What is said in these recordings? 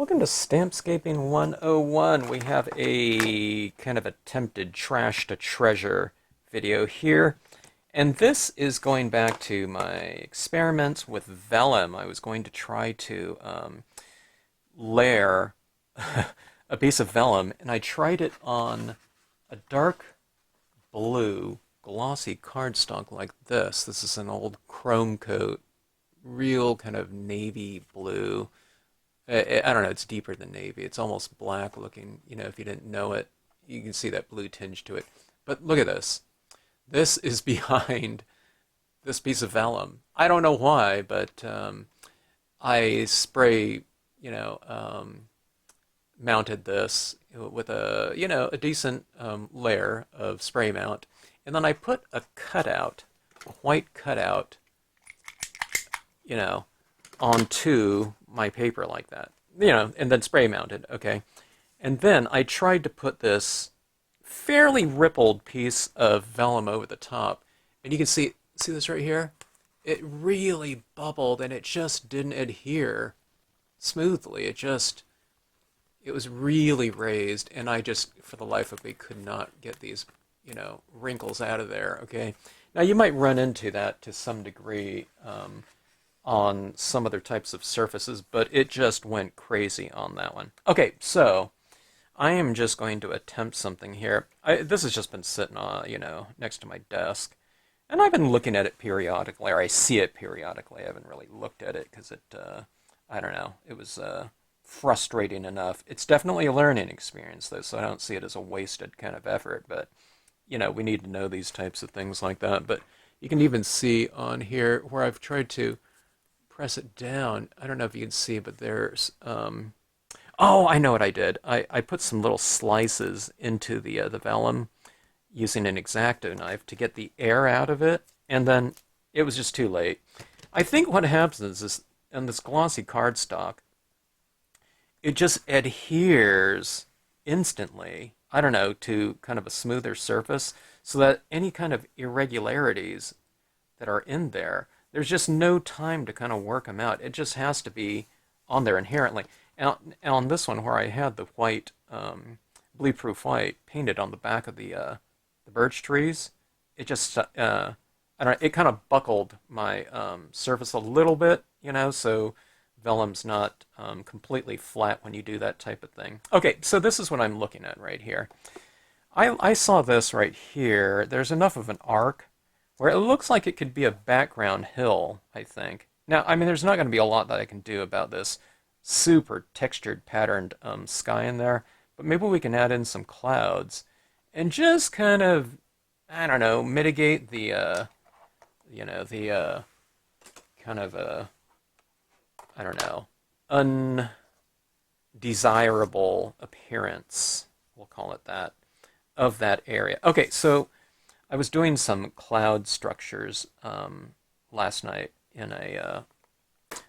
Welcome to Stampscaping 101. We have a kind of attempted trash to treasure video here. And this is going back to my experiments with vellum. I was going to try to layer a piece of vellum, and I tried it on a dark blue glossy cardstock like this. This is an old chrome coat, real kind of navy blue. I don't know, it's deeper than navy. It's almost black looking. You know, if you didn't know it, you can see that blue tinge to it. But look at this. This is behind this piece of vellum. I don't know why, but I spray, mounted this with a decent layer of spray mount. And then I put a cutout, a white cutout, onto my paper like that, and then spray mounted, okay? And then I tried to put this fairly rippled piece of vellum over the top, and you can see this right here? It really bubbled, and it just didn't adhere smoothly. It was really raised, and I just, for the life of me, could not get these, wrinkles out of there, okay? Now, you might run into that to some degree, on some other types of surfaces, but it just went crazy on that one. Okay, so I am just going to attempt something here. This has just been sitting on, next to my desk, and I've been looking at it periodically, or I see it periodically. I haven't really looked at it because I don't know, it was frustrating enough. It's definitely a learning experience, though, so I don't see it as a wasted kind of effort, but, we need to know these types of things like that. But you can even see on here where I've tried to press it down. I don't know if you can see, but there's oh, I know what I did. I put some little slices into the vellum using an X-Acto knife to get the air out of it, and then it was just too late. I think what happens is in this glossy cardstock, it just adheres instantly, I don't know, to kind of a smoother surface, so that any kind of irregularities that are in there's just no time to kind of work them out. It just has to be on there inherently. And on this one, where I had the white, bleed-proof white painted on the back of the birch trees, it just, I don't know, it kind of buckled my surface a little bit, so vellum's not completely flat when you do that type of thing. Okay, so this is what I'm looking at right here. I saw this right here. There's enough of an arc where it looks like it could be a background hill, I think. Now, I mean, there's not going to be a lot that I can do about this super textured, patterned sky in there, but maybe we can add in some clouds and just kind of, I don't know, mitigate the, kind of, I don't know, undesirable appearance, we'll call it that, of that area. Okay, so I was doing some cloud structures last night in a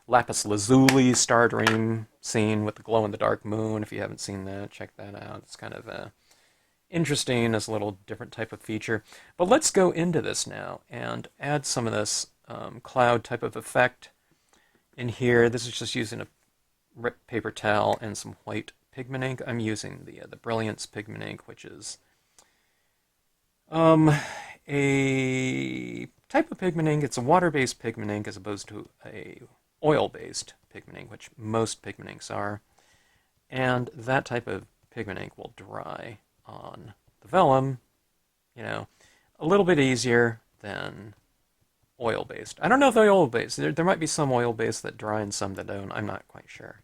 lapis lazuli star dream scene with the glow-in-the-dark moon. If you haven't seen that, check that out. It's kind of interesting as a little different type of feature. But let's go into this now and add some of this cloud type of effect in here. This is just using a ripped paper towel and some white pigment ink. I'm using the Brilliance pigment ink, which is a type of pigment ink. It's a water-based pigment ink as opposed to a oil-based pigment ink, which most pigment inks are. And that type of pigment ink will dry on the vellum, a little bit easier than oil-based. I don't know if they're oil-based. There might be some oil-based that dry and some that don't. I'm not quite sure.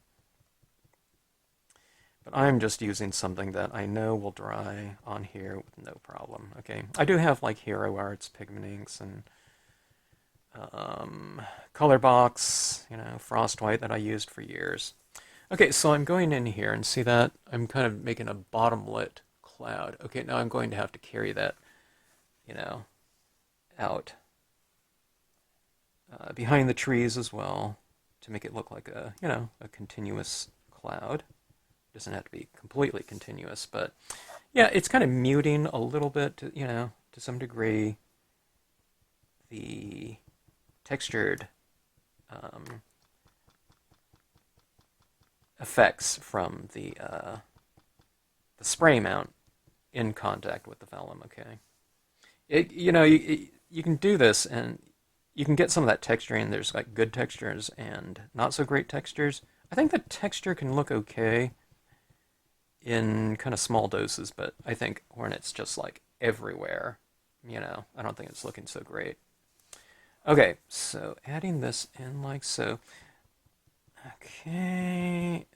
But I'm just using something that I know will dry on here with no problem. Okay, I do have like Hero Arts pigment inks and Color Box, Frost White that I used for years. Okay, so I'm going in here and see that I'm kind of making a bottom-lit cloud. Okay, now I'm going to have to carry that, out behind the trees as well to make it look like a continuous cloud. Doesn't have to be completely continuous, but yeah, it's kind of muting a little bit, to some degree, the textured effects from the spray mount in contact with the vellum. Okay, you can do this, and you can get some of that texturing. There's like good textures and not so great textures. I think the texture can look okay in kind of small doses, but I think when it's just like everywhere, I don't think it's looking so great. Okay, so adding this in like so. Okay.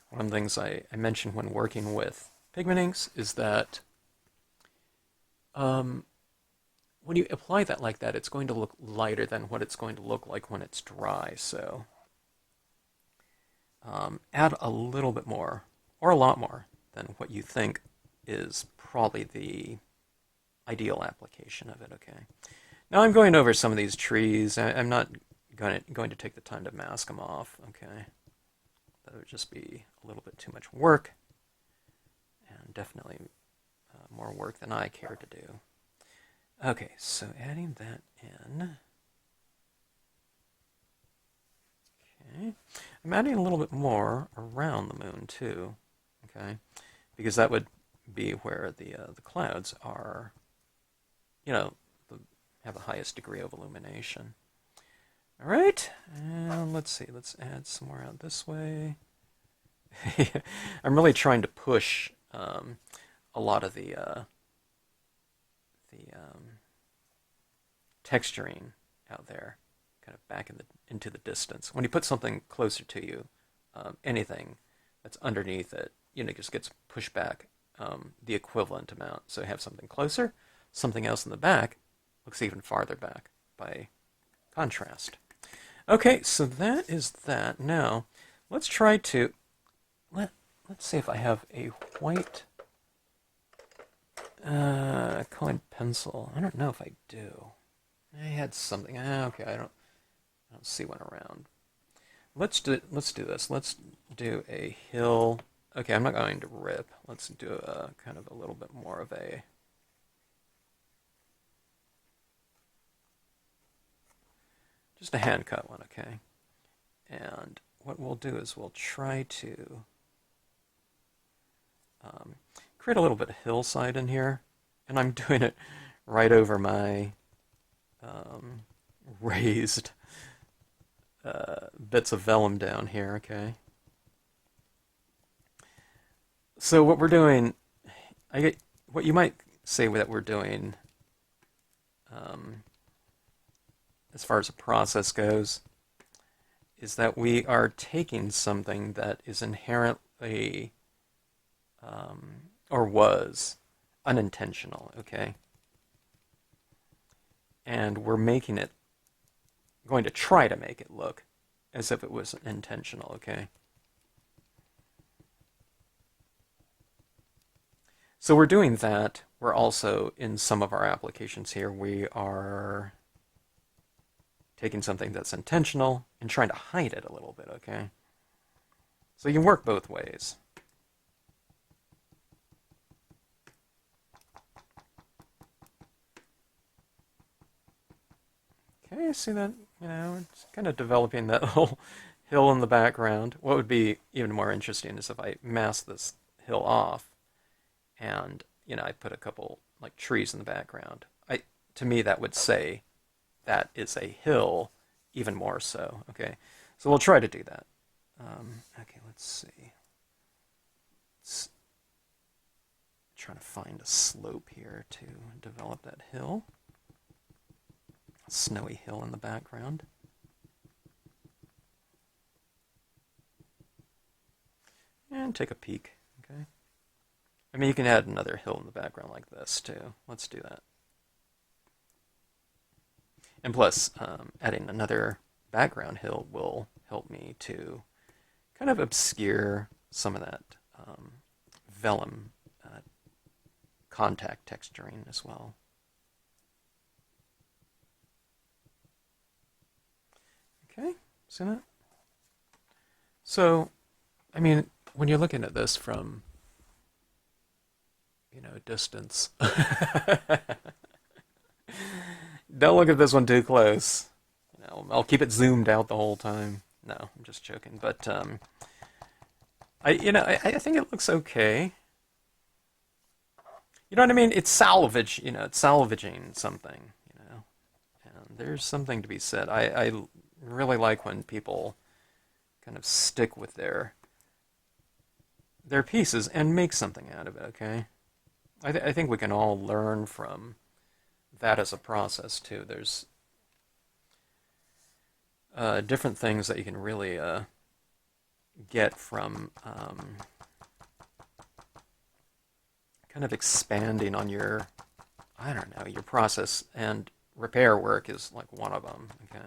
One of the things I mentioned when working with pigment inks is that when you apply that like that, it's going to look lighter than what it's going to look like when it's dry. So add a little bit more, or a lot more, than what you think is probably the ideal application of it. Okay. Now I'm going over some of these trees. I'm not going to take the time to mask them off. Okay. That would just be a little bit too much work, and definitely more work than I care to do. Okay, so adding that in. Okay, I'm adding a little bit more around the moon too. Okay, because that would be where the clouds are, have the highest degree of illumination. All right, and let's see. Let's add some more out this way. I'm really trying to push a lot of the texturing out there, kind of back into the distance. When you put something closer to you, anything that's underneath it, just gets pushed back the equivalent amount. So you have something closer, something else in the back looks even farther back by contrast. Okay, so that is that. Now, let's try to let's see if I have a white colored pencil. I don't know if I do. I had something. Okay, I don't see one around. Let's do this. Let's do a hill. Okay, I'm not going to rip. Let's do a kind of a little bit more of a just a hand cut one, okay? And what we'll do is we'll try to create a little bit of hillside in here, and I'm doing it right over my raised bits of vellum down here, okay? So what we're doing, what you might say that we're doing as far as the process goes, is that we are taking something that is inherently, or was, unintentional, okay? And we're making it, going to try to make it look as if it was intentional, okay? So we're doing that. We're also, in some of our applications here, we are taking something that's intentional and trying to hide it a little bit, okay? So you can work both ways. Okay, see that? It's kind of developing that whole hill in the background. What would be even more interesting is if I mask this hill off and, I put a couple, like, trees in the background. To me, that would say that is a hill, even more so. Okay, so we'll try to do that. Okay, let's see. Trying to find a slope here to develop that hill. A snowy hill in the background. And take a peek. Okay. I mean, you can add another hill in the background like this too. Let's do that. And plus, adding another background hill will help me to kind of obscure some of that vellum contact texturing as well. Okay, see that? So, I mean, when you're looking at this from, distance, don't look at this one too close. I'll keep it zoomed out the whole time. No, I'm just just joking. But I think it looks okay. You know what I mean? It's salvage. It's salvaging something. And there's something to be said. I really like when people kind of stick with their pieces and make something out of it. Okay, I think we can all learn from that as a process too. There's different things that you can really get from kind of expanding on your, I don't know, your process, and repair work is like one of them. Okay.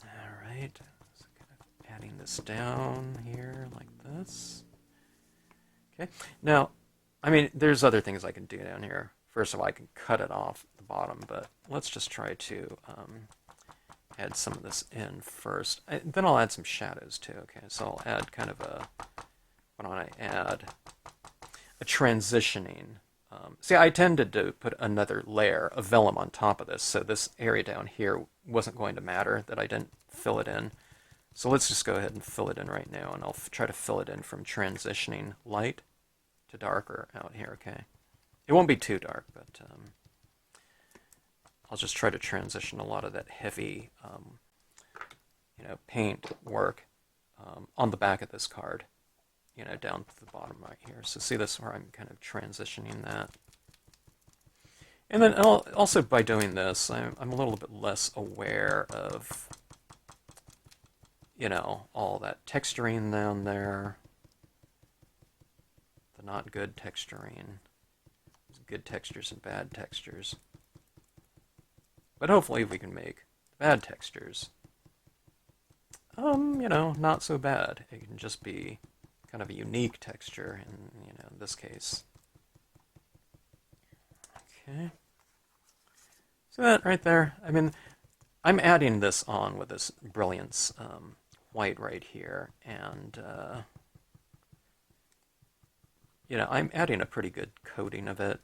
All right. So kind of adding this down here like this. Okay. Now, I mean, there's other things I can do down here. First of all, I can cut it off the bottom, but let's just try to add some of this in first. Then I'll add some shadows too. Okay, so I'll add kind of why don't I add a transitioning. See, I tended to put another layer of vellum on top of this, so this area down here wasn't going to matter that I didn't fill it in. So let's just go ahead and fill it in right now, and I'll try to fill it in from transitioning light to darker out here, okay? It won't be too dark, but I'll just try to transition a lot of that heavy, paint work on the back of this card, down to the bottom right here. So see this where I'm kind of transitioning that. And then also by doing this, I'm a little bit less aware of, all that texturing down there. The not good texturing. Good textures and bad textures. But hopefully we can make the bad textures, not so bad. It can just be kind of a unique texture in this case. Okay. So that right there, I mean, I'm adding this on with this Brilliance white right here, and I'm adding a pretty good coating of it,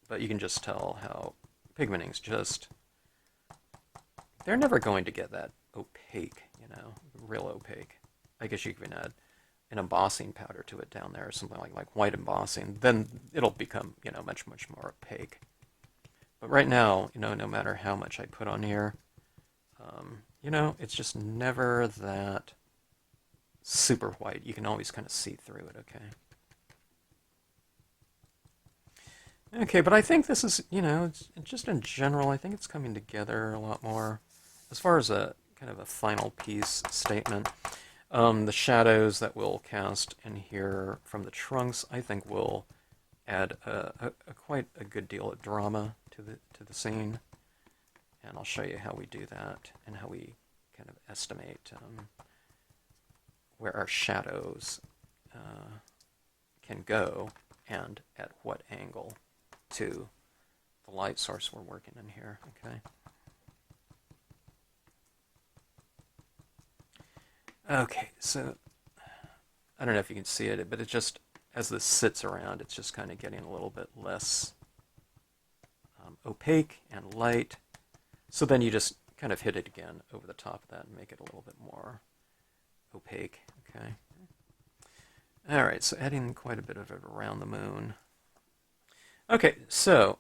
but you can just tell how pigmenting's just, they're never going to get that opaque, real opaque. I guess you can add an embossing powder to it down there, or something like white embossing, then it'll become, much, much more opaque. But right now, no matter how much I put on here, it's just never that super white. You can always kind of see through it, okay? Okay, but I think this is, it's just in general, I think it's coming together a lot more. As far as a kind of a final piece statement, the shadows that we'll cast in here from the trunks, I think will add a quite a good deal of drama to the scene. And I'll show you how we do that and how we kind of estimate where our shadows can go and at what angle to the light source we're working in here, okay? Okay, so I don't know if you can see it, but it just, as this sits around, it's just kind of getting a little bit less opaque and light. So then you just kind of hit it again over the top of that and make it a little bit more opaque, okay? All right, so adding quite a bit of it around the moon. Okay, so,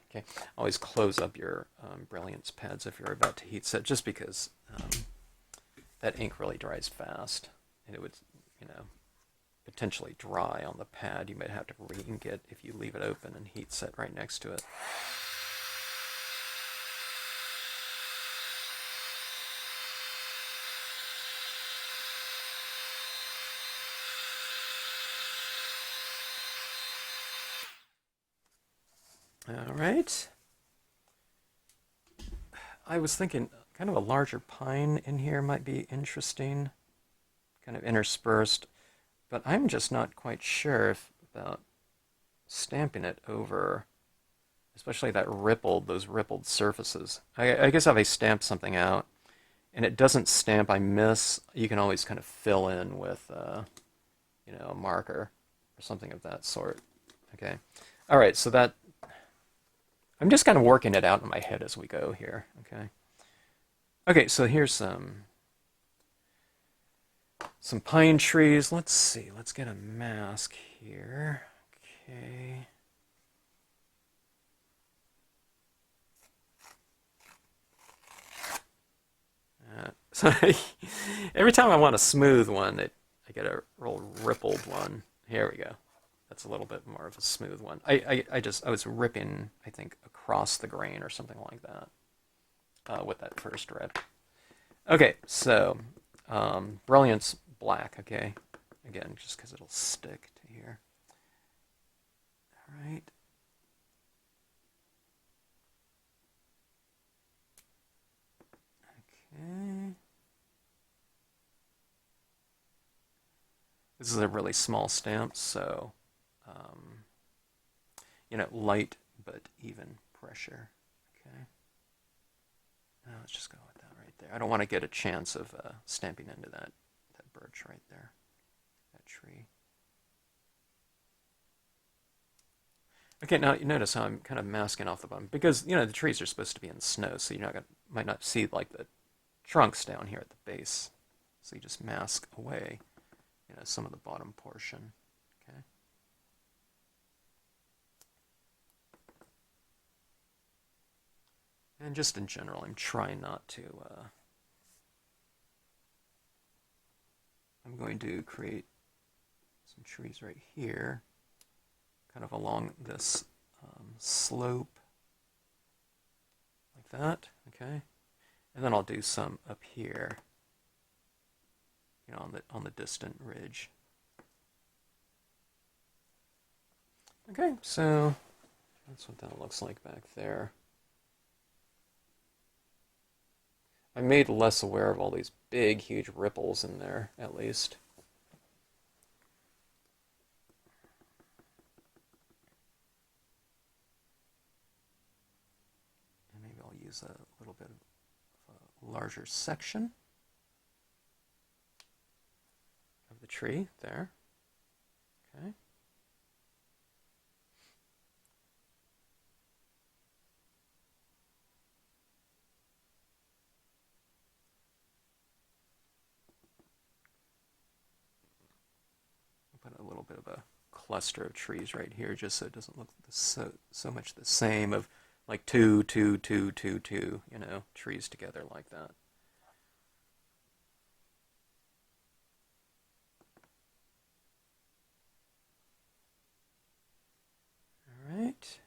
okay, always close up your Brilliance pads if you're about to heat set, just because that ink really dries fast, and it would, potentially dry on the pad. You might have to re-ink it if you leave it open and heat set right next to it. All right. I was thinking kind of a larger pine in here might be interesting, kind of interspersed, but I'm just not quite sure about stamping it over, especially those rippled surfaces. I guess if I stamp something out and it doesn't stamp, I miss, you can always kind of fill in with, a marker or something of that sort. Okay. All right, so that I'm just kind of working it out in my head as we go here. Okay. Okay, so here's some pine trees. Let's see. Let's get a mask here. Okay. So every time I want a smooth one, I get a real rippled one. Here we go. That's a little bit more of a smooth one. I was ripping, I think, across the grain or something like that with that first red. Okay, so Brilliance black, okay? Again, just because it'll stick to here. All right. Okay. This is a really small stamp, so, light but even pressure. Okay. Now let's just go with that right there. I don't want to get a chance of stamping into that birch right there, that tree. Okay, now you notice how I'm kind of masking off the bottom because the trees are supposed to be in snow, so might not see like the trunks down here at the base. So you just mask away, some of the bottom portion. Okay. And just in general, I'm trying not to. I'm going to create some trees right here, kind of along this slope, like that. Okay. And then I'll do some up here, on the distant ridge. Okay, so that's what that looks like back there. I made less aware of all these big, huge ripples in there, at least. And maybe I'll use a little bit of a larger section of the tree there. Okay. Put a little bit of a cluster of trees right here, just so it doesn't look so much the same of like two, trees together like that. All right.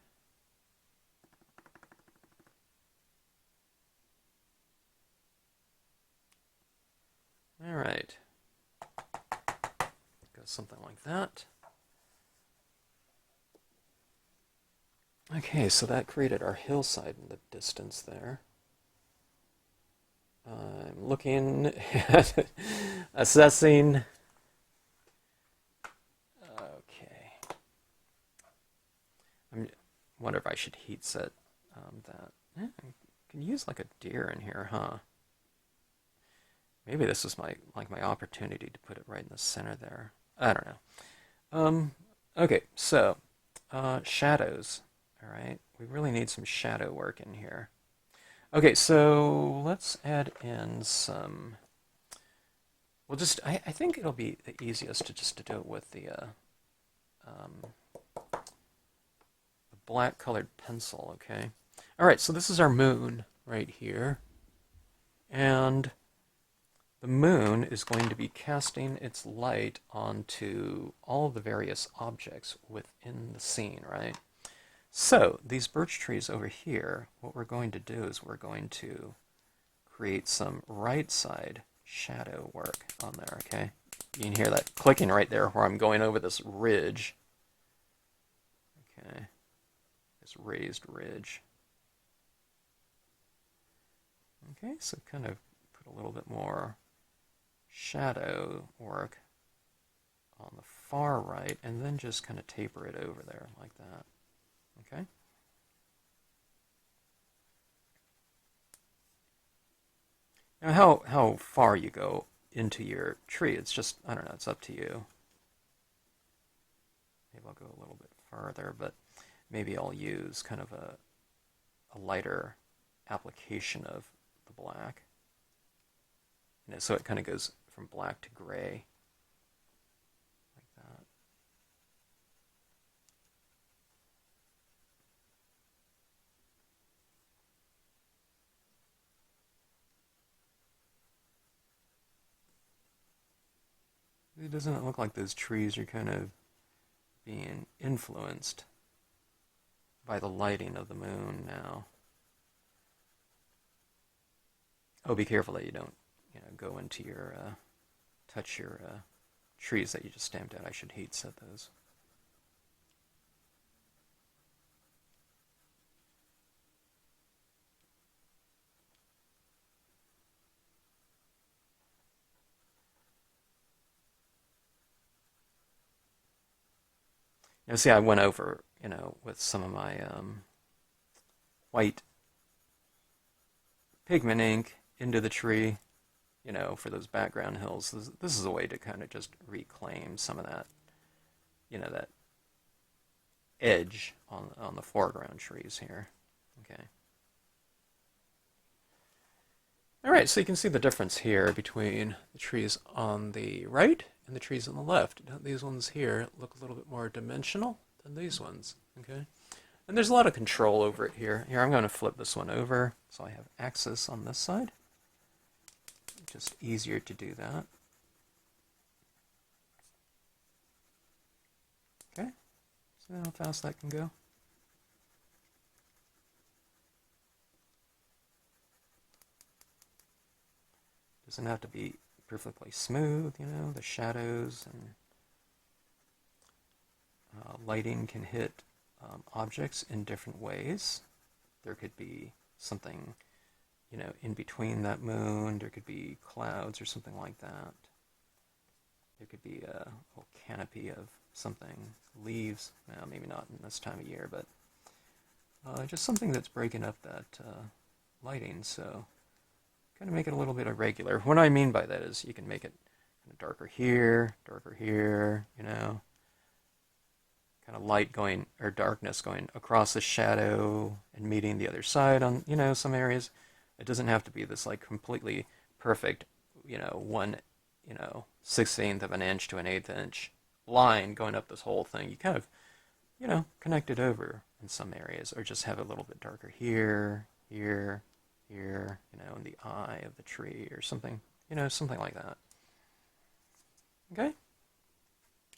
All right. Go something like that. Okay, so that created our hillside in the distance there. I'm looking at assessing. Okay. I wonder if I should heat set that. Yeah, I can use like a deer in here, huh? Maybe this was my opportunity to put it right in the center there. I don't know. Okay, so shadows. All right, we really need some shadow work in here. Okay, so let's add in some. We'll just. I think it'll be the easiest to do it with the black colored pencil. Okay. All right, so this is our moon right here, and the moon is going to be casting its light onto all of the various objects within the scene, right? So these birch trees over here, what we're going to do is we're going to create some right side shadow work on there, okay? You can hear that clicking right there where I'm going over this ridge. Okay, this raised ridge. Okay, so kind of put a little bit more shadow work on the far right, and then just kind of taper it over there like that. Okay. Now how far you go into your tree, it's just, I don't know, it's up to you. Maybe I'll go a little bit farther, but maybe I'll use kind of a a lighter application of the black. You know, so it kind of goes from black to gray, like that. It doesn't look like those trees are kind of being influenced by the lighting of the moon now. Oh, be careful that you don't, go into your, touch your trees that you just stamped out. I should heat set those. See, I went over, with some of my white pigment ink into the tree, for those background hills. This is a way to kind of just reclaim some of that, that edge on the foreground trees here. Okay. All right, so you can see the difference here between the trees on the right and the trees on the left. These ones here look a little bit more dimensional than these ones, okay? And there's a lot of control over it here. Here, I'm going to flip this one over so I have axis on this side. Just easier to do that. Okay, see how fast that can go? Doesn't have to be perfectly smooth, the shadows and lighting can hit objects in different ways. There could be something, in between that moon. There could be clouds or something like that. There could be a whole canopy of something, leaves. Well, maybe not in this time of year, but just something that's breaking up that lighting. So kind of make it a little bit irregular. What I mean by that is you can make it kind of darker here, kind of light going, or darkness going across the shadow and meeting the other side on, some areas. It doesn't have to be this like completely perfect, 1/16th of an inch to an 1/8 inch line going up this whole thing. You kind of, connect it over in some areas, or just have it a little bit darker here, here, here, in the eye of the tree or something, something like that. Okay?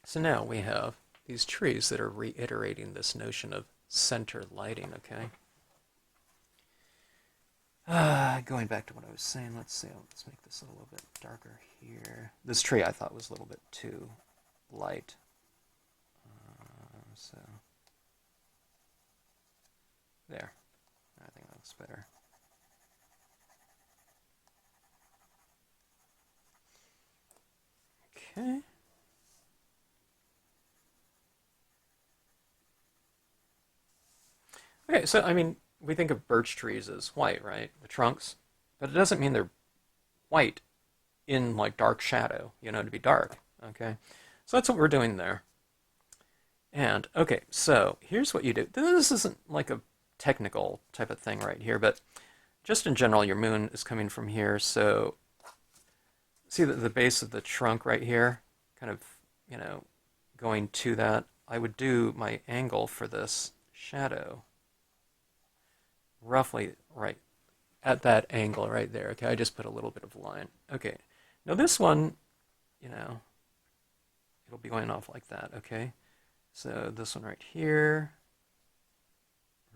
So now we have these trees that are reiterating this notion of center lighting, okay? Going back to what I was saying, let's make this a little bit darker here. This tree I thought was a little bit too light. So, there. I think that looks better. Okay. Okay, so, we think of birch trees as white, right? The trunks. But it doesn't mean they're white in, like, dark shadow, to be dark, okay? So that's what we're doing there. And, okay, so here's what you do. This isn't like a technical type of thing right here, but just in general, your moon is coming from here, so see the base of the trunk right here, kind of, going to that. I would do my angle for this shadow roughly right at that angle right there. Okay, I just put a little bit of line. Okay, now this one, it'll be going off like that. Okay, so this one right here,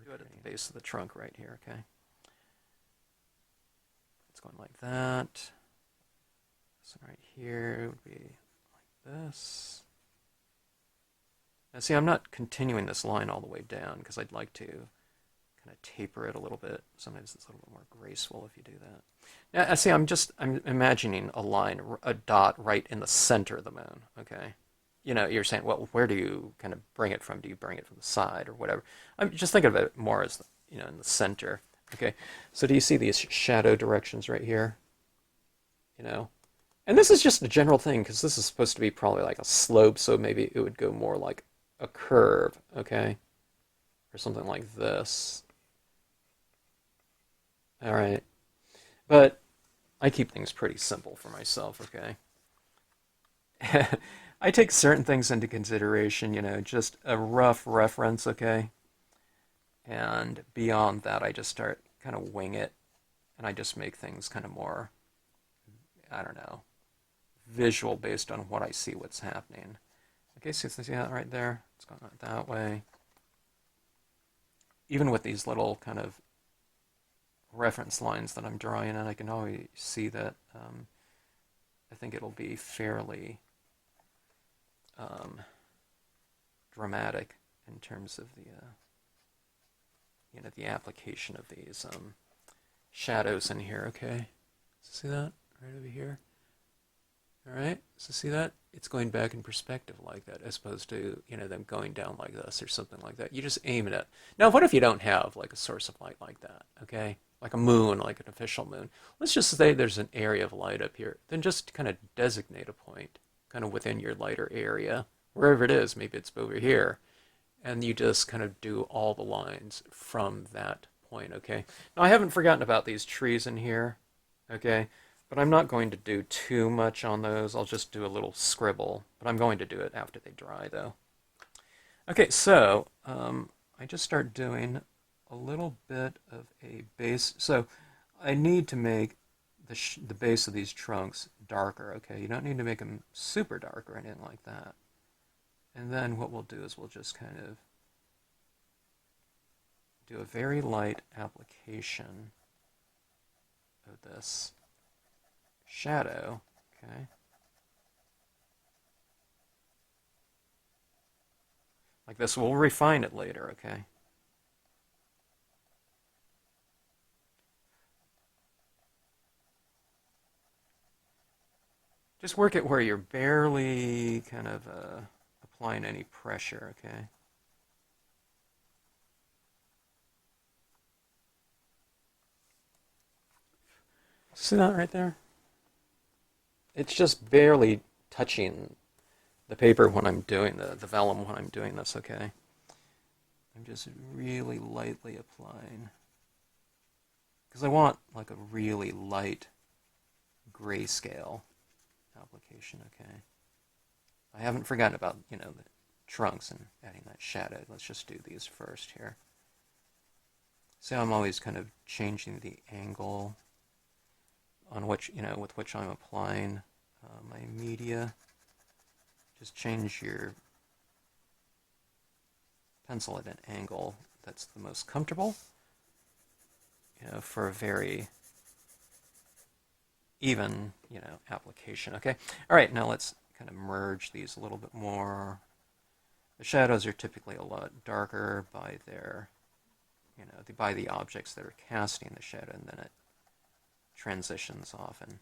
do it at the base of the trunk right here. Okay, it's going like that. This one right here would be like this. Now see, I'm not continuing this line all the way down because I'd like to kind of taper it a little bit. Sometimes it's a little bit more graceful if you do that. Now, see, I'm imagining a line, a dot right in the center of the moon, okay? You're saying, well, where do you kind of bring it from? Do you bring it from the side or whatever? I'm just thinking of it more as, in the center, okay? So do you see these shadow directions right here? And this is just a general thing because this is supposed to be probably like a slope, so maybe it would go more like a curve, okay? Or something like this. All right. But I keep things pretty simple for myself, okay? I take certain things into consideration, just a rough reference, okay? And beyond that, I just start kind of wing it, and I just make things kind of more, I don't know, visual based on what I see what's happening. Okay, so you see that right there? It's going on that way. Even with these little kind of reference lines that I'm drawing in, I can always see that I think it'll be fairly um, dramatic in terms of the application of these shadows in here. Okay, see that right over here. All right, so see that it's going back in perspective like that, as opposed to them going down like this or something like that. You just aim it at. Now, what if you don't have like a source of light like that? Okay, like a moon, like an official moon. Let's just say there's an area of light up here. Then just kind of designate a point, kind of within your lighter area, wherever it is. Maybe it's over here, and you just kind of do all the lines from that point, okay? Now, I haven't forgotten about these trees in here, okay? But I'm not going to do too much on those. I'll just do a little scribble, but I'm going to do it after they dry, though. Okay, so I just start doing a little bit of a base. So I need to make the base of these trunks darker, okay? You don't need to make them super dark or anything like that. And then what we'll do is we'll just kind of do a very light application of this shadow, okay? Like this, we'll refine it later, okay? Just work it where you're barely kind of applying any pressure, okay? See that right there? It's just barely touching the paper when I'm doing the vellum when I'm doing this, okay? I'm just really lightly applying. Because I want like a really light grayscale application, okay? I haven't forgotten about, the trunks and adding that shadow. Let's just do these first here. So I'm always kind of changing the angle on which, with which I'm applying my media. Just change your pencil at an angle that's the most comfortable, for a very even, application. Okay. All right. Now let's kind of merge these a little bit more. The shadows are typically a lot darker by their, by the objects that are casting the shadow, and then it transitions off and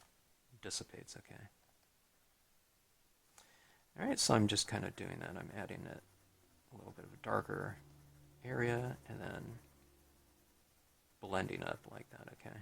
dissipates. Okay. All right. So I'm just kind of doing that. I'm adding it a little bit of a darker area and then blending up like that. Okay.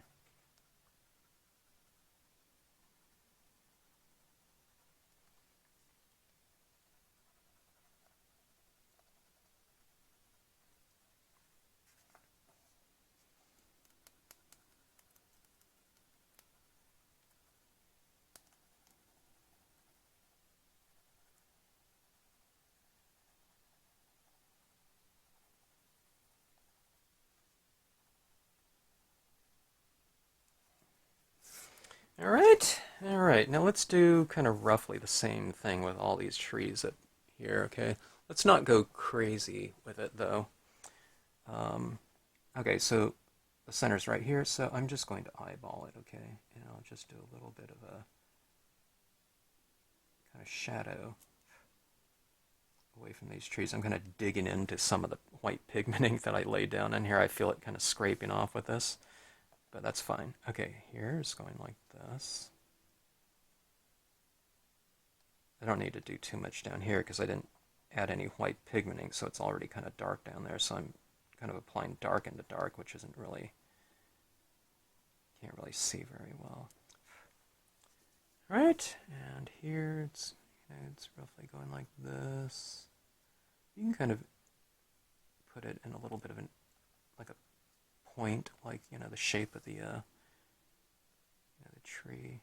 All right, all right. Now let's do kind of roughly the same thing with all these trees up here, okay? Let's not go crazy with it, though. Okay, so the center's right here, so I'm just going to eyeball it, okay? And I'll just do a little bit of a kind of shadow away from these trees. I'm kind of digging into some of the white pigmenting that I laid down in here. I feel it kind of scraping off with this, but that's fine. Okay, here's going like this. I don't need to do too much down here because I didn't add any white pigmenting, so it's already kind of dark down there. So I'm kind of applying dark into dark, which isn't really, can't really see very well. All right, and here it's roughly going like this. You can kind of put it in a little bit of like a point, like, the shape of the tree.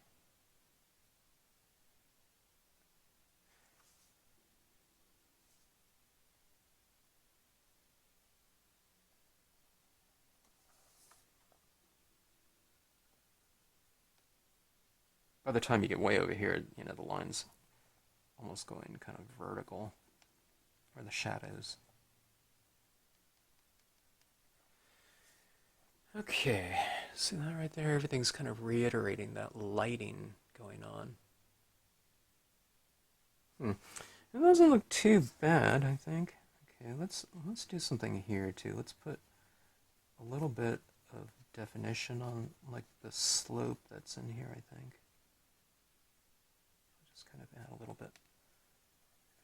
By the time you get way over here, the lines almost going kind of vertical, or the shadows. Okay, see that right there? Everything's kind of reiterating that lighting going on. It doesn't look too bad, I think. Okay, let's do something here too. Let's put a little bit of definition on like the slope that's in here, I think. Just kind of add a little bit of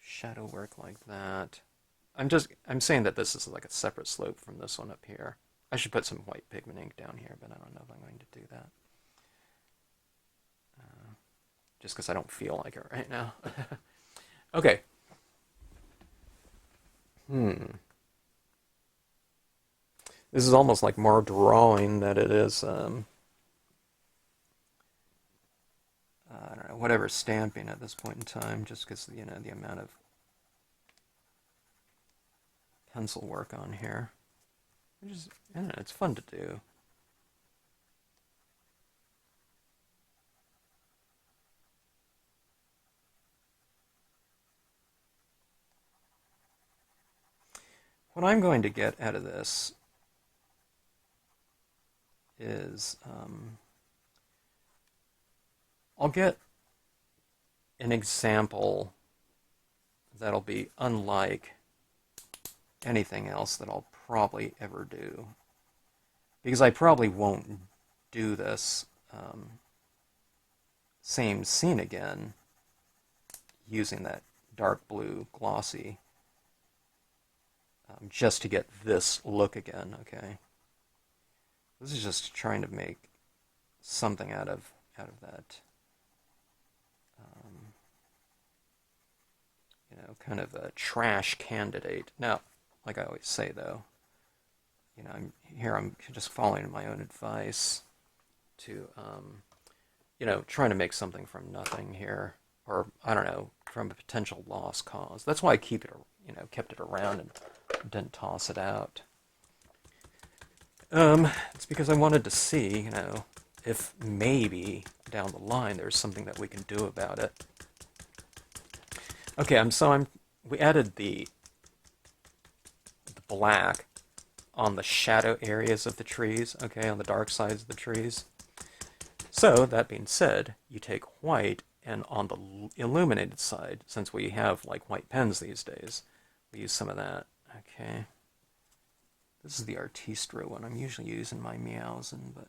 shadow work like that. I'm saying that this is like a separate slope from this one up here. I should put some white pigment ink down here, but I don't know if I'm going to do that. Just because I don't feel like it right now. Okay. This is almost like more drawing than it is, I don't know, whatever stamping at this point in time, just because, the amount of pencil work on here. Which is, I don't know, it's fun to do. What I'm going to get out of this is I'll get an example that'll be unlike anything else that I'll probably ever do. Because I probably won't do this same scene again using that dark blue glossy just to get this look again, okay? This is just trying to make something out of that, kind of a trash candidate. Now, like I always say, though, I'm just following my own advice to, trying to make something from nothing here, or I don't know, from a potential lost cause. That's why I kept it around and didn't toss it out. It's because I wanted to see, if maybe down the line there's something that we can do about it. Okay, we added the black on the shadow areas of the trees, okay, on the dark sides of the trees. So, that being said, you take white, and on the illuminated side, since we have like white pens these days, we use some of that, okay. This is the Artistro one. I'm usually using my Meowsen, but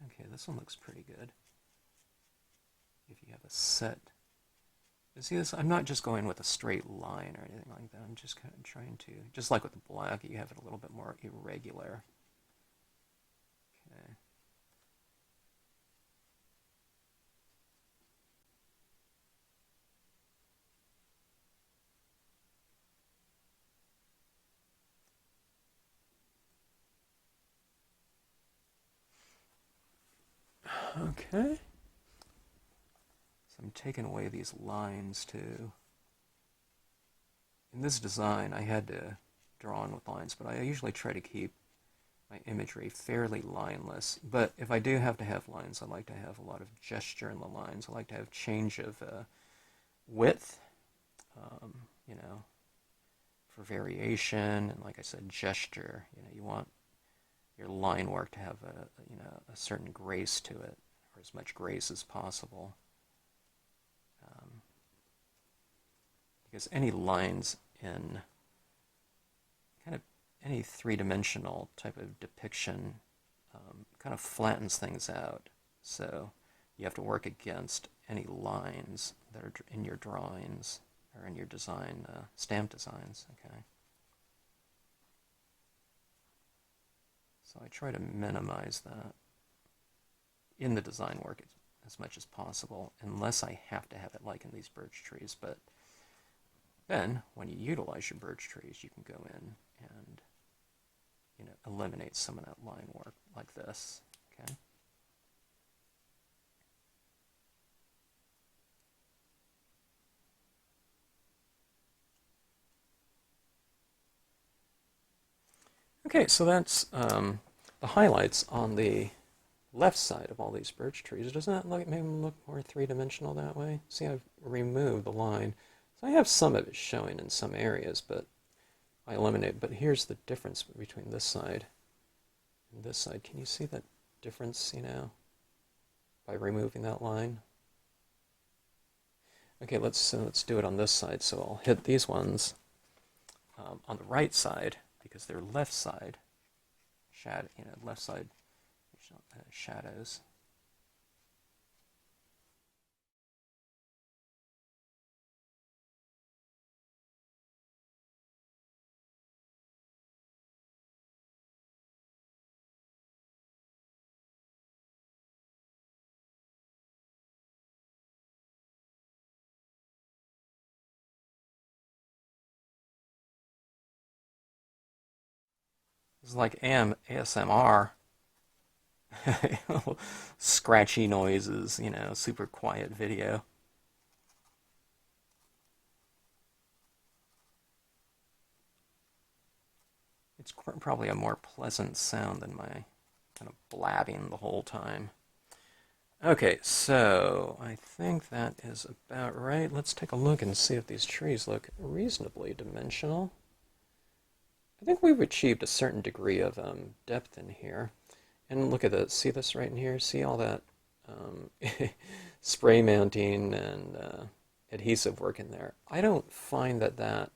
okay, this one looks pretty good. If you have a set. You see this? I'm not just going with a straight line or anything like that. I'm just kind of trying to, just like with the black, you have it a little bit more irregular. Okay. Okay. So I'm taking away these lines too. In this design, I had to draw on with lines, but I usually try to keep my imagery fairly lineless. But if I do have to have lines, I like to have a lot of gesture in the lines. I like to have change of width, for variation, and like I said, gesture. You want your line work to have a certain grace to it, or as much grace as possible. Because any lines in kind of any three-dimensional type of depiction kind of flattens things out. So you have to work against any lines that are in your drawings or in your design, stamp designs, okay? So I try to minimize that in the design work as much as possible, unless I have to have it like in these birch trees. But then, when you utilize your birch trees, you can go in and eliminate some of that line work like this. Okay. Okay, so that's the highlights on the left side of all these birch trees. Doesn't that make them look more three-dimensional that way? See, I've removed the line. So I have some of it showing in some areas, but I eliminate. But here's the difference between this side and this side. Can you see that difference, by removing that line? Okay, let's do it on this side. So I'll hit these ones on the right side because they're left side left side shadows. It's like ASMR. Scratchy noises, super quiet video. It's probably a more pleasant sound than my kind of blabbing the whole time. Okay, so I think that is about right. Let's take a look and see if these trees look reasonably dimensional. I think we've achieved a certain degree of depth in here. And look at this. See this right in here? See all that spray mounting and adhesive work in there? I don't find that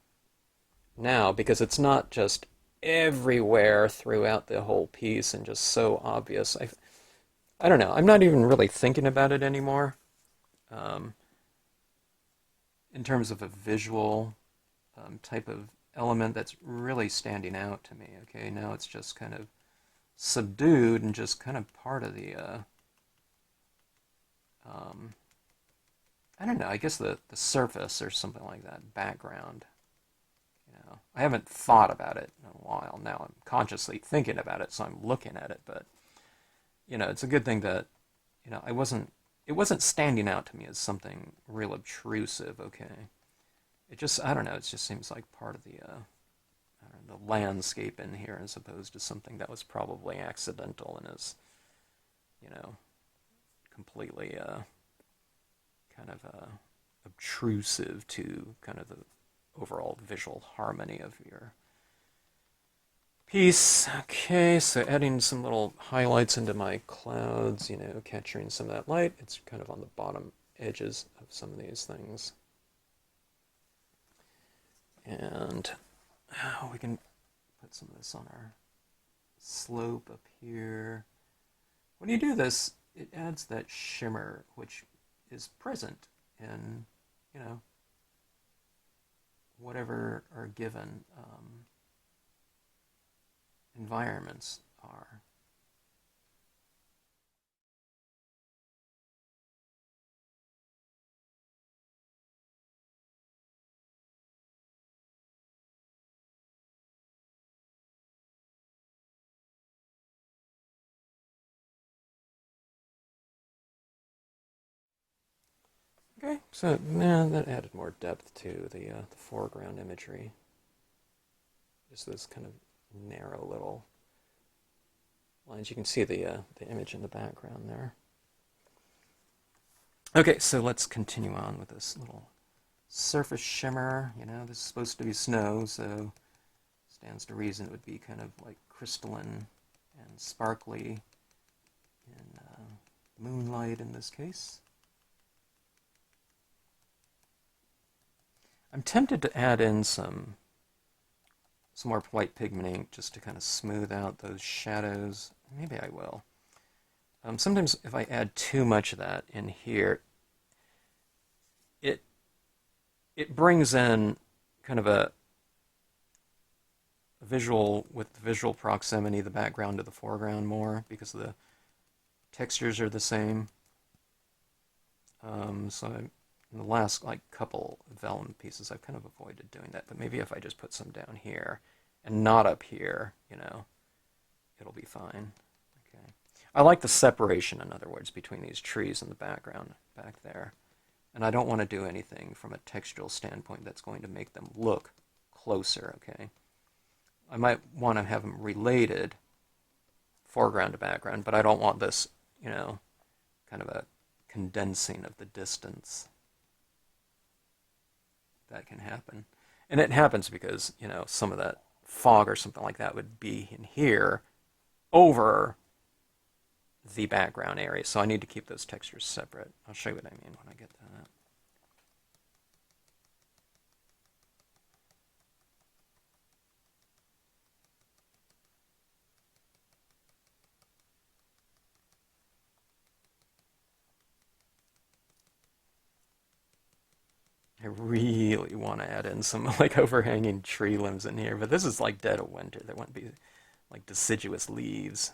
now, because it's not just everywhere throughout the whole piece and just so obvious. I don't know. I'm not even really thinking about it anymore um, in terms of a visual type of element that's really standing out to me. Okay, now it's just kind of subdued and just kind of part of the I don't know, I guess the surface or something like that, background. I haven't thought about it in a while. Now I'm consciously thinking about it, so I'm looking at it, but it's a good thing that it wasn't standing out to me as something real obtrusive. Okay, I don't know, it just seems like part of the landscape in here, as opposed to something that was probably accidental and is, completely kind of obtrusive to kind of the overall visual harmony of your piece. Okay, so adding some little highlights into my clouds, capturing some of that light. It's kind of on the bottom edges of some of these things. And we can put some of this on our slope up here. When you do this, it adds that shimmer, which is present in, whatever our given environments are. Okay, so now that added more depth to the foreground imagery. Just those kind of narrow little lines. You can see the image in the background there. Okay, so let's continue on with this little surface shimmer. This is supposed to be snow, so stands to reason it would be kind of like crystalline and sparkly in moonlight in this case. I'm tempted to add in some more white pigment ink just to kind of smooth out those shadows. Maybe I will. Sometimes if I add too much of that in here, it brings in kind of a visual, with visual proximity, the background to the foreground more, because the textures are the same. So in the last couple vellum pieces, I've kind of avoided doing that. But maybe if I just put some down here and not up here, it'll be fine. Okay. I like the separation, in other words, between these trees and the background back there. And I don't want to do anything from a textural standpoint that's going to make them look closer, okay? I might want to have them related, foreground to background, but I don't want this, kind of a condensing of the distance. That can happen. And it happens because, some of that fog or something like that would be in here over the background area. So I need to keep those textures separate. I'll show you what I mean when I get to that. I really want to add in some like overhanging tree limbs in here, but this is like dead of winter. There wouldn't be like deciduous leaves,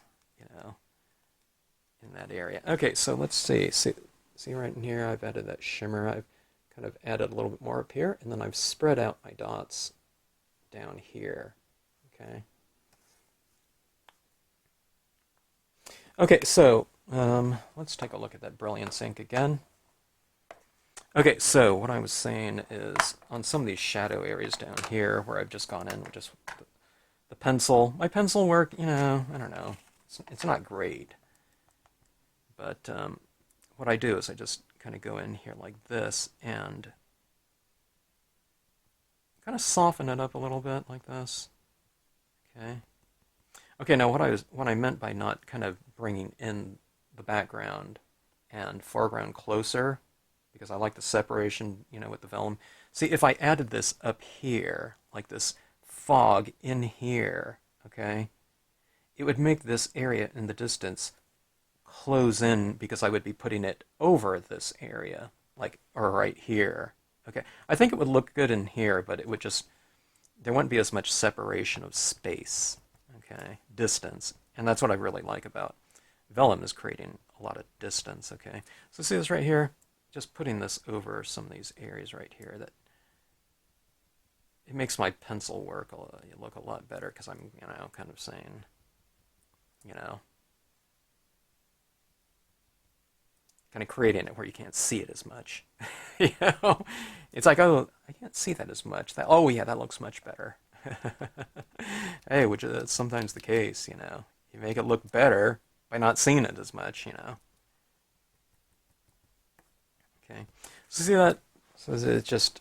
in that area. Okay, so let's see. See right in here, I've added that shimmer. I've kind of added a little bit more up here, and then I've spread out my dots down here. Okay. Okay, so let's take a look at that Brilliance ink again. Okay, so what I was saying is on some of these shadow areas down here where I've just gone in with just the pencil, my pencil work, I don't know, it's not great. But what I do is I just kind of go in here like this and kind of soften it up a little bit like this. Okay. Okay, now what I meant by not kind of bringing in the background and foreground closer, because I like the separation, with the vellum. See, if I added this up here, like this fog in here, okay, it would make this area in the distance close in because I would be putting it over this area, or right here. Okay, I think it would look good in here, but it would there wouldn't be as much separation of space, okay, distance. And that's what I really like about vellum, is creating a lot of distance, okay. So see this right here? Just putting this over some of these areas right here, that it makes my pencil work look a lot better, because I'm, kind of saying, kind of creating it where you can't see it as much. It's like, oh, I can't see that as much. Oh yeah, that looks much better. Hey, which is sometimes the case. You make it look better by not seeing it as much. Okay, so see that? So it just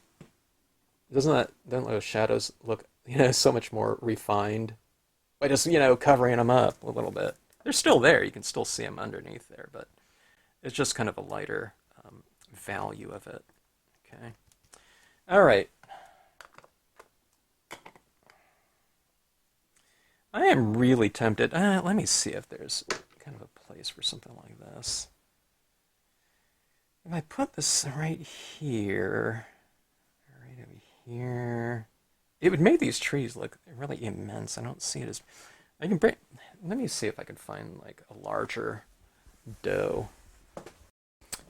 don't those shadows look so much more refined by just covering them up a little bit. They're still there. You can still see them underneath there, but it's just kind of a lighter value of it. Okay. All right. I am really tempted. Let me see if there's kind of a place for something like this. If I put this right here, right over here, it would make these trees look really immense. I don't see it as... Let me see if I can find like a larger dough.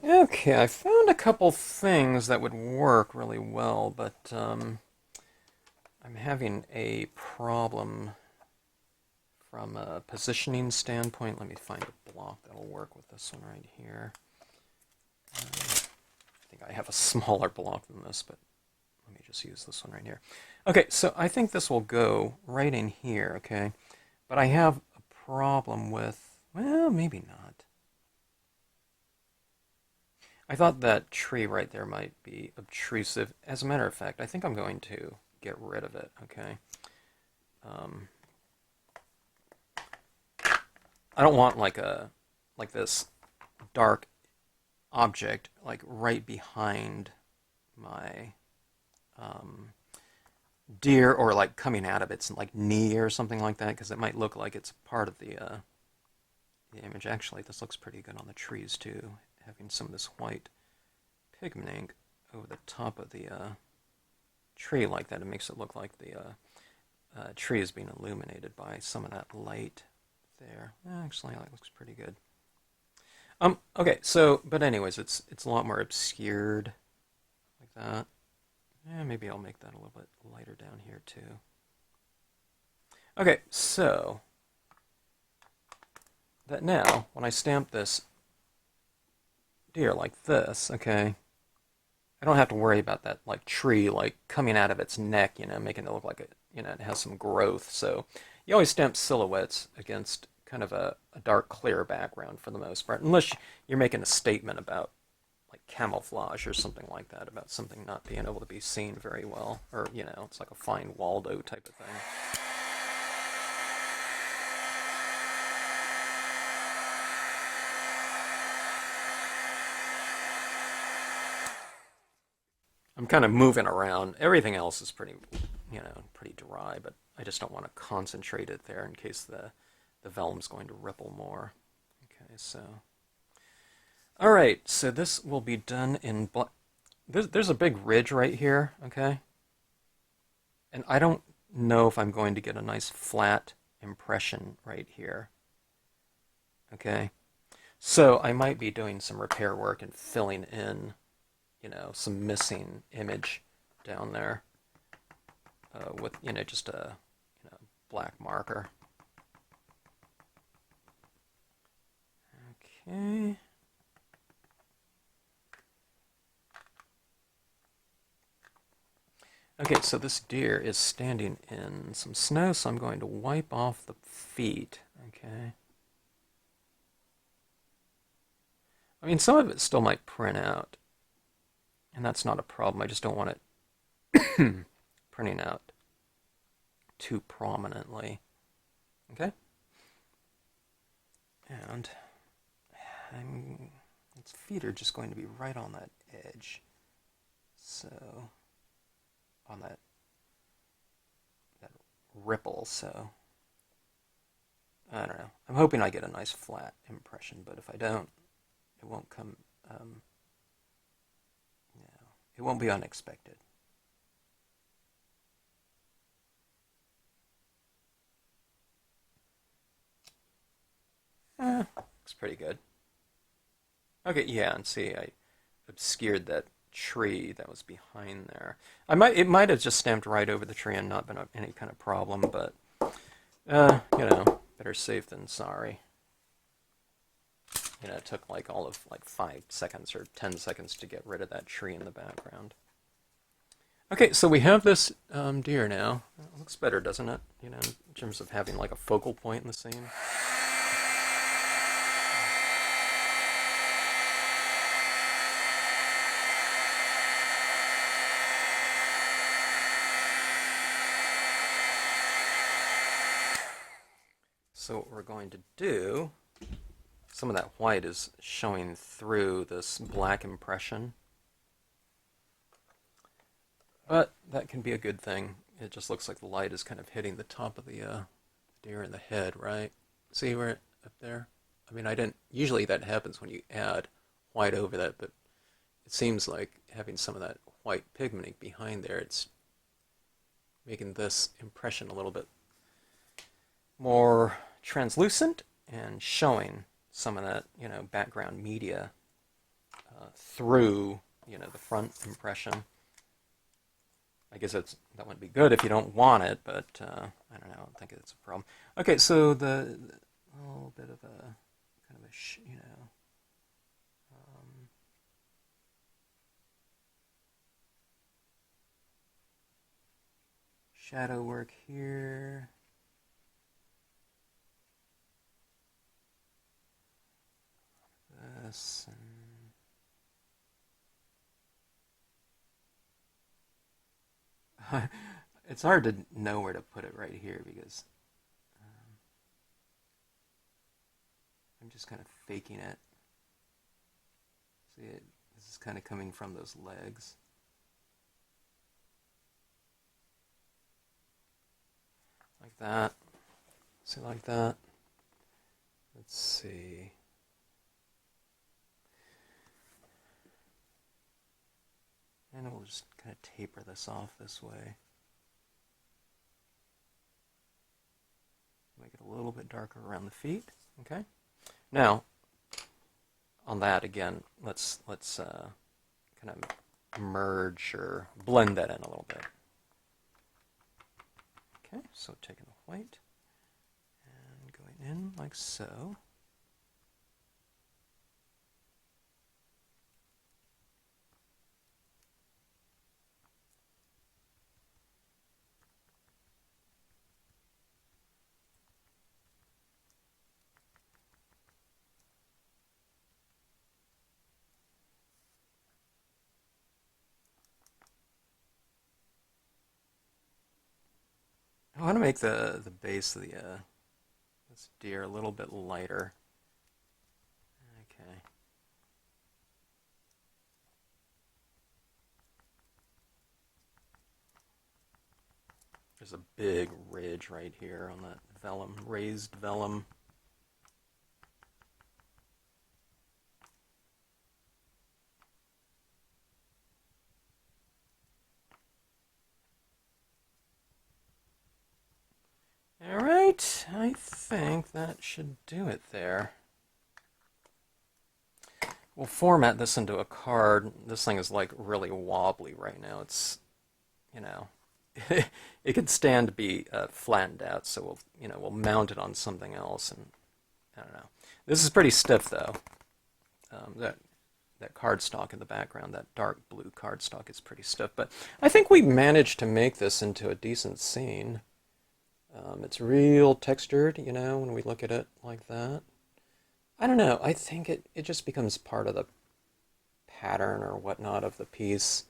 Okay, I found a couple things that would work really well, but I'm having a problem from a positioning standpoint. Let me find a block that'll work with this one right here. I think I have a smaller block than this, but let me just use this one right here. Okay, so I think this will go right in here, okay? But I have a problem with, well, maybe not. I thought that tree right there might be obtrusive. As a matter of fact, I think I'm going to get rid of it, okay? I don't want like this dark object like right behind my deer, or like coming out of its like knee or something like that, because it might look like it's part of the image. Actually, this looks pretty good on the trees too, having some of this white pigment ink over the top of the tree like that. It makes it look like the tree is being illuminated by some of that light there. Actually, that looks pretty good. Okay, so, but anyways, it's a lot more obscured like that. Maybe I'll make that a little bit lighter down here too. Okay, so that now, when I stamp this deer like this, okay, I don't have to worry about that like tree like coming out of its neck, making it look like it has some growth. So you always stamp silhouettes against kind of a dark clear background for the most part, unless you're making a statement about like camouflage or something like that, about something not being able to be seen very well, or it's like a fine Waldo type of thing. I'm kind of moving around. Everything else is pretty dry, but I just don't want to concentrate it there in case the vellum's going to ripple more. Okay, so all right, so this will be done in black. There's a big ridge right here, okay, and I don't know if I'm going to get a nice flat impression right here. Okay, so I might be doing some repair work and filling in some missing image down there with, just a black marker. Okay. Okay, so this deer is standing in some snow, so I'm going to wipe off the feet. Okay. I mean, some of it still might print out, and that's not a problem. I just don't want it printing out too prominently. Okay? And its feet are just going to be right on that edge. So, on that ripple, so I don't know. I'm hoping I get a nice flat impression, but if I don't, it won't come, it won't be unexpected. Looks pretty good. Okay, yeah, and see, I obscured that tree that was behind there. It might have just stamped right over the tree and not been any kind of problem, but better safe than sorry. It took like all of like 5 seconds or 10 seconds to get rid of that tree in the background. Okay, so we have this deer now. It looks better, doesn't it? In terms of having like a focal point in the scene. So what we're going to do, some of that white is showing through this black impression. But that can be a good thing. It just looks like the light is kind of hitting the top of the deer in the head, right? See where up there? I mean, I didn't. Usually that happens when you add white over that, but it seems like having some of that white pigmenting behind there, it's making this impression a little bit more translucent and showing some of that, background media through, the front impression. I guess that wouldn't be good if you don't want it, but I don't know. I don't think it's a problem. Okay, so the little bit of a kind of a shadow work here. This and it's hard to know where to put it right here because I'm just kind of faking it. See, this is kind of coming from those legs. Like that. See, like that. Let's see. And we'll just kind of taper this off this way. Make it a little bit darker around the feet. Okay. Now, on that again, let's kind of merge or blend that in a little bit. Okay, so taking the white and going in like so. I want to make the base of the this deer a little bit lighter. Okay. There's a big ridge right here on that vellum, raised vellum. All right, I think that should do it there. We'll format this into a card. This thing is like really wobbly right now. It's, you know, it could stand to be flattened out, so we'll mount it on something else, and I don't know. This is pretty stiff though. That cardstock in the background, that dark blue cardstock, is pretty stiff, but I think we managed to make this into a decent scene. It's real textured, when we look at it like that. I don't know. I think it just becomes part of the pattern or whatnot of the piece.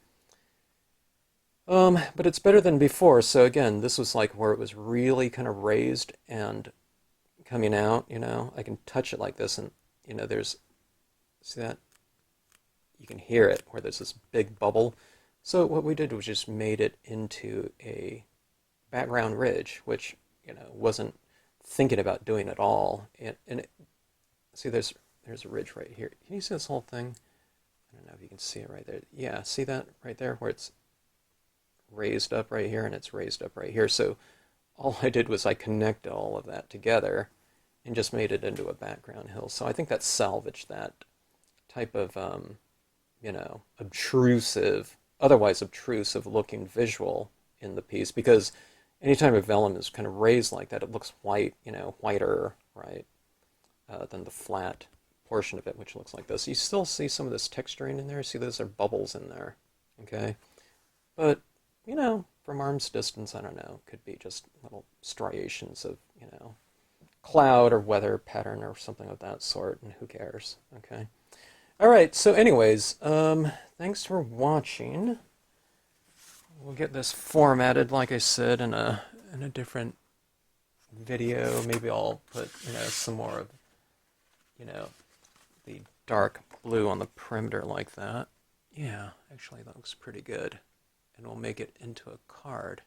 But it's better than before. So again, this was like where it was really kind of raised and coming out, I can touch it like this and, there's, see that? You can hear it where there's this big bubble. So what we did was just made it into a background ridge, which, wasn't thinking about doing at all. See, there's a ridge right here. Can you see this whole thing? I don't know if you can see it right there. Yeah, see that right there where it's raised up right here and it's raised up right here. So all I did was I connected all of that together and just made it into a background hill. So I think that salvaged that type of, obtrusive, otherwise obtrusive looking visual in the piece, because anytime a vellum is kind of raised like that, it looks white, whiter, right, than the flat portion of it, which looks like this. You still see some of this texturing in there. See, those are bubbles in there, okay? But, from arm's distance, I don't know, could be just little striations of, cloud or weather pattern or something of that sort, and who cares, okay? All right, so anyways, thanks for watching. We'll get this formatted, like I said, in a different video. Maybe I'll put, some more of, the dark blue on the perimeter like that. Yeah, actually that looks pretty good. And we'll make it into a card.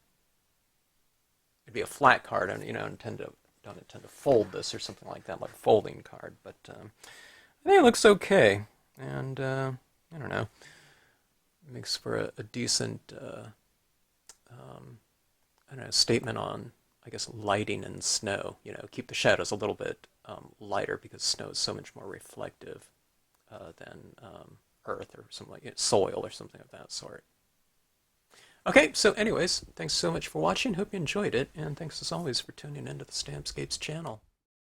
It'd be a flat card, and don't intend to fold this or something like that, like a folding card. But I think it looks okay, and I don't know, it makes for a decent, I don't know, statement on, I guess, lighting and snow. Keep the shadows a little bit lighter because snow is so much more reflective than earth or something like soil or something of that sort. Okay, so anyways, thanks so much for watching. Hope you enjoyed it, and thanks as always for tuning into the Stampscapes channel.